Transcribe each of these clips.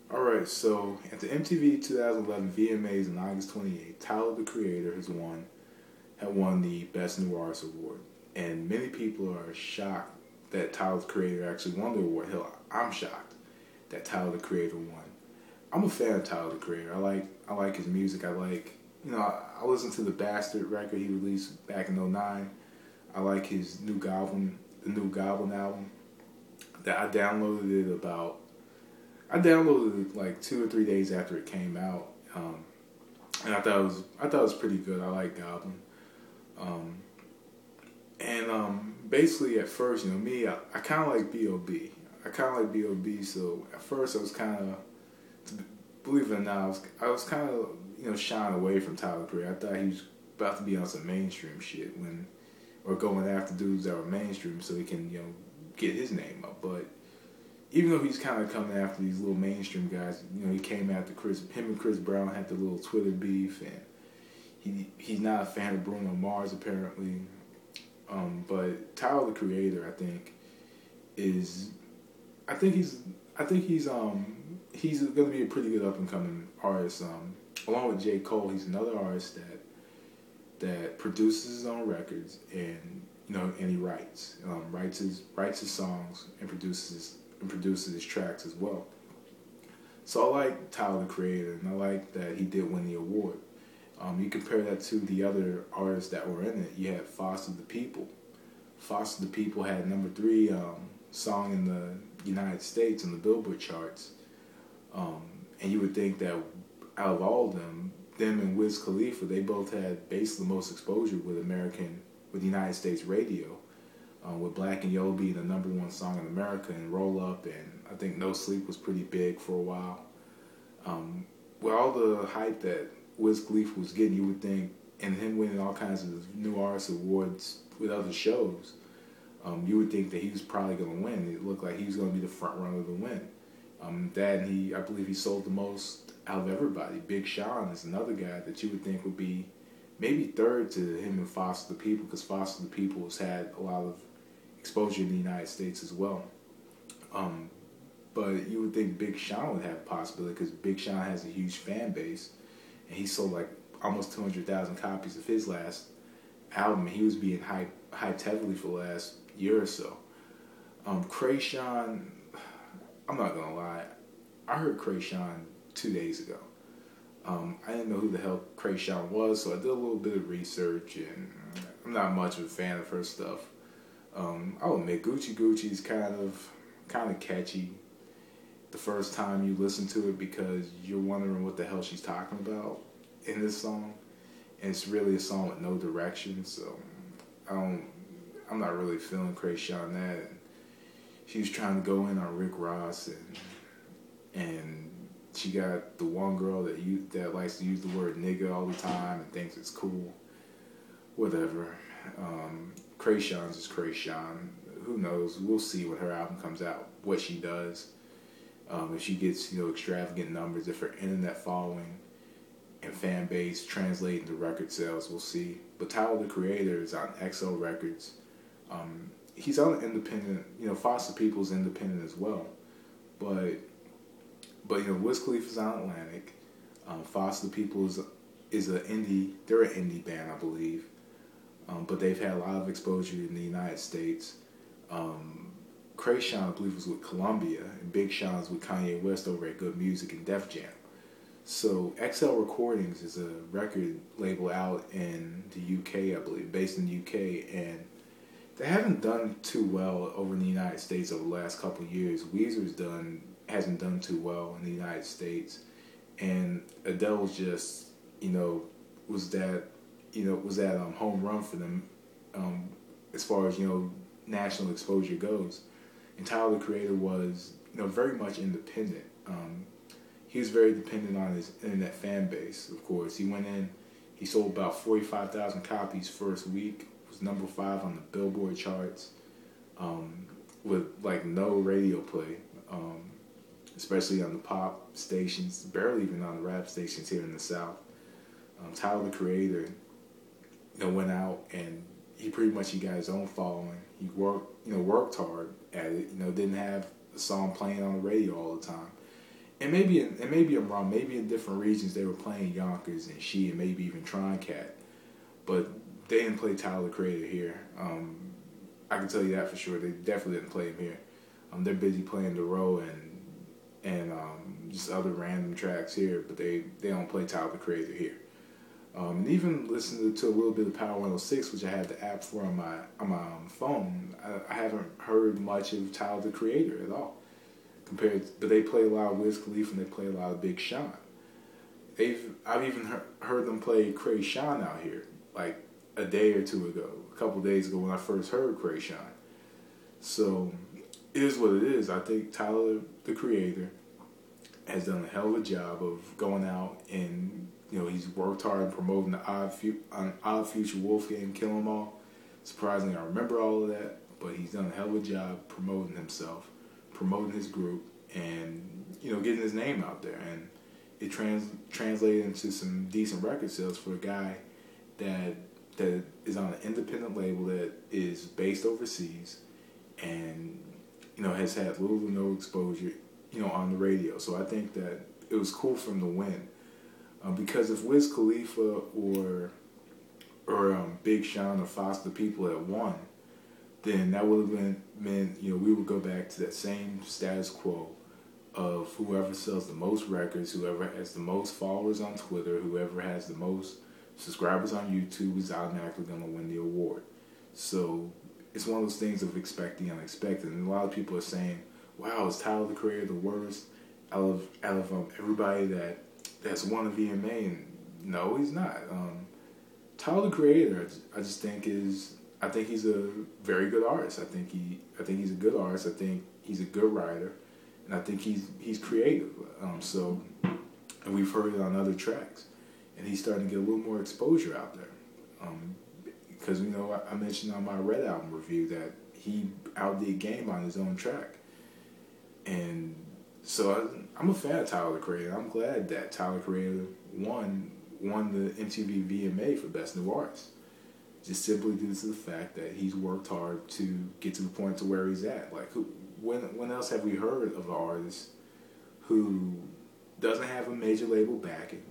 Alright, so at the MTV 2011 VMAs on August 28th, Tyler the Creator had won the Best New Artist Award. And many people are shocked that Tyler the Creator actually won the award. Hell, I'm shocked that Tyler the Creator won. I'm a fan of Tyler the Creator. I like his music. I listened to the Bastard record he released back in '09. I like his the new Goblin album. That I downloaded it like 2 or 3 days after it came out, and I thought it was pretty good. I like Goblin, um, and basically at first, me, I kind of like B.O.B. I kind of like B.O.B. So at first I was kind of, believe it or not, I was kind of shying away from Tyler Perry. I thought he was about to be on some mainstream shit or going after dudes that were mainstream so he can get his name up, but even though he's kind of coming after these little mainstream guys, he came after him and Chris Brown had the little Twitter beef, and he's not a fan of Bruno Mars apparently. But Tyler the Creator, is, I think he's going to be a pretty good up and coming artist. Along with J. Cole, he's another artist that produces his own records and and he writes his songs and produces his tracks as well. So I like Tyler the Creator, and I like that he did win the award. You compare that to the other artists that were in it. You had Foster the People. Foster the People had #3 song in the United States in the Billboard charts. And you would think that out of all of them and Wiz Khalifa, they both had basically the most exposure with United States radio. With Black and Yellow being the #1 song in America, and Roll Up, and I think No Sleep was pretty big for a while. With all the hype that Wiz Khalifa was getting, you would think, and him winning all kinds of new artist awards with other shows, you would think that he was probably going to win. It looked like he was going to be the front runner to win. I believe he sold the most out of everybody. Big Sean is another guy that you would think would be maybe third to him and Foster the People, because Foster the People has had a lot of exposure in the United States as well. But you would think Big Sean would have a possibility, because Big Sean has a huge fan base, and he sold like almost 200,000 copies of his last album, and he was being hyped heavily for the last year or so. Kreayshawn, I'm not gonna lie, I heard Kreayshawn 2 days ago. I didn't know who the hell Kreayshawn was, so I did a little bit of research, and I'm not much of a fan of her stuff. I'll admit, Gucci Gucci is kind of catchy the first time you listen to it, because you're wondering what the hell she's talking about in this song, and it's really a song with no direction. So I'm not really feeling Kreayshawn that. She was trying to go in on Rick Ross, and she got the one girl that likes to use the word nigga all the time and thinks it's cool. Whatever. Kreayshawn's just Kreayshawn. Who knows? We'll see when her album comes out what she does. If she gets extravagant numbers, if her internet following and fan base translate into record sales, we'll see. But Tyler the Creator is on XL Records. He's on independent. Foster People's independent as well, but Wiz Khalifa's on Atlantic. Foster People is an indie. They're an indie band, I believe. But they've had a lot of exposure in the United States. Kreayshawn, I believe, was with Columbia, and Big Sean's with Kanye West over at Good Music and Def Jam. So XL Recordings is a record label out in the UK, I believe, based in the UK, and they haven't done too well over in the United States over the last couple of years. Weezer's hasn't done too well in the United States, and Adele's just was that home run for them as far as national exposure goes. And Tyler the Creator was very much independent. He was very dependent on his internet fan base. Of course, he went in, he sold about 45,000 copies first week. Was #5 on the Billboard charts, with like no radio play, especially on the pop stations, barely even on the rap stations here in the South. Tyler the Creator, went out and he got his own following. He worked hard at it. Didn't have the song playing on the radio all the time, maybe I'm wrong. Maybe in different regions they were playing Yonkers and She and maybe even Troncat, but they didn't play Tyler the Creator here. I can tell you that for sure. They definitely didn't play him here. They're busy playing The Row and just other random tracks here, but they don't play Tyler the Creator here. And even listening to a little bit of Power 106, which I have the app for on my phone, I haven't heard much of Tyler the Creator at all. But they play a lot of Wiz Khalifa and they play a lot of Big Sean. I've even heard them play Kreayshawn out here, like a day or two ago, a couple days ago when I first heard Kreayshawn. So it is what it is. I think Tyler the Creator has done a hell of a job of going out and, he's worked hard in promoting the Odd Future Wolfgang Kill 'Em All. Surprisingly, I remember all of that, but he's done a hell of a job promoting himself, promoting his group, and, getting his name out there. And it translated into some decent record sales for a guy that is on an independent label that is based overseas and, has had little to no exposure, on the radio. So I think that it was cool for him to win. Because if Wiz Khalifa or Big Sean or Foster People had won, then that would have meant, we would go back to that same status quo of whoever sells the most records, whoever has the most followers on Twitter, whoever has the most subscribers on YouTube is automatically going to win the award. So it's one of those things of expect the unexpected. And a lot of people are saying, wow, is Tyler the Creator the worst out of everybody that's won a VMA? And no, he's not. Tyler the Creator, I think he's a very good artist. I think he's a good artist. I think he's a good writer, and I think he's creative. And we've heard it on other tracks, and he's starting to get a little more exposure out there. Because I mentioned on my Red Album review that he outdid Game on his own track, and so I'm a fan of Tyler the Creator. I'm glad that Tyler the Creator won the MTV VMA for Best New Artist. Just simply due to the fact that he's worked hard to get to the point to where he's at. Like, when else have we heard of an artist who doesn't have a major label backing,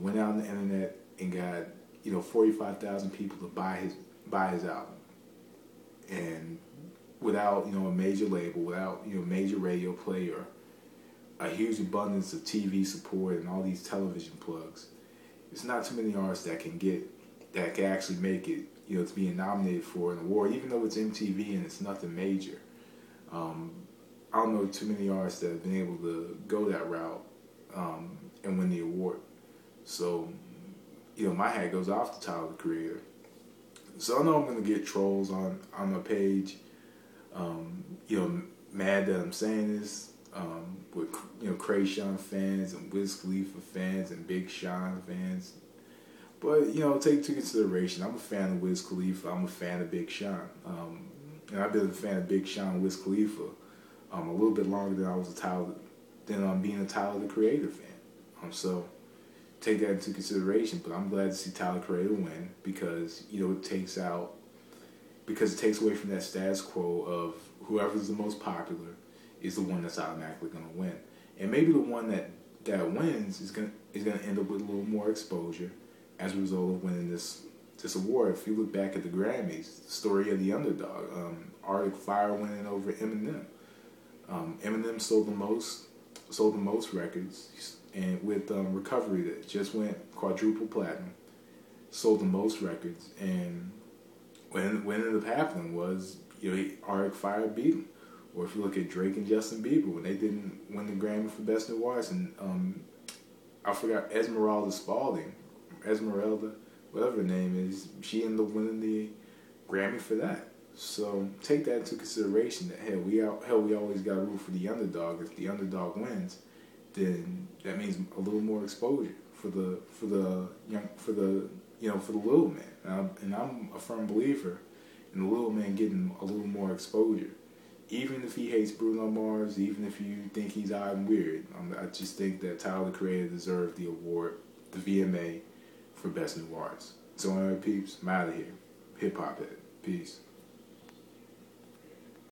went out on the internet and got 45,000 people to buy his album, and without a major label, without major radio play or a huge abundance of TV support and all these television plugs, there's not too many artists that can actually make it, to being nominated for an award, even though it's MTV and it's nothing major. I don't know too many artists that have been able to go that route and win the award. So, my hat goes off to Tyler the Creator. So I know I'm going to get trolls on my page, mad that I'm saying this, with Kreayshawn fans and Wiz Khalifa fans and Big Sean fans. But, take into consideration, I'm a fan of Wiz Khalifa, I'm a fan of Big Sean. And I've been a fan of Big Sean and Wiz Khalifa a little bit longer than I was being a Tyler the Creator fan. So take that into consideration. But I'm glad to see Tyler the Creator win because, it takes away from that status quo of whoever's the most popular is the one that's automatically going to win. And maybe the one that wins is going to end up with a little more exposure as a result of winning this award. If you look back at the Grammys, the story of the underdog, Arctic Fire winning over Eminem. Eminem sold the most records, and with Recovery that just went quadruple platinum, sold the most records. And what ended up happening was Arctic Fire beat him. Or if you look at Drake and Justin Bieber when they didn't win the Grammy for Best New Artist, and I forgot Esmeralda, whatever her name is, she ended up winning the Grammy for that. So take that into consideration. That we always got to root for the underdog. If the underdog wins, then that means a little more exposure for the little man. And I'm a firm believer in the little man getting a little more exposure. Even if he hates Bruno Mars, even if you think he's odd and weird, I just think that Tyler the Creator deserved the award, the VMA, for Best New Artist. So anyway, peeps, I'm out of here. Hip Hop Head. Peace.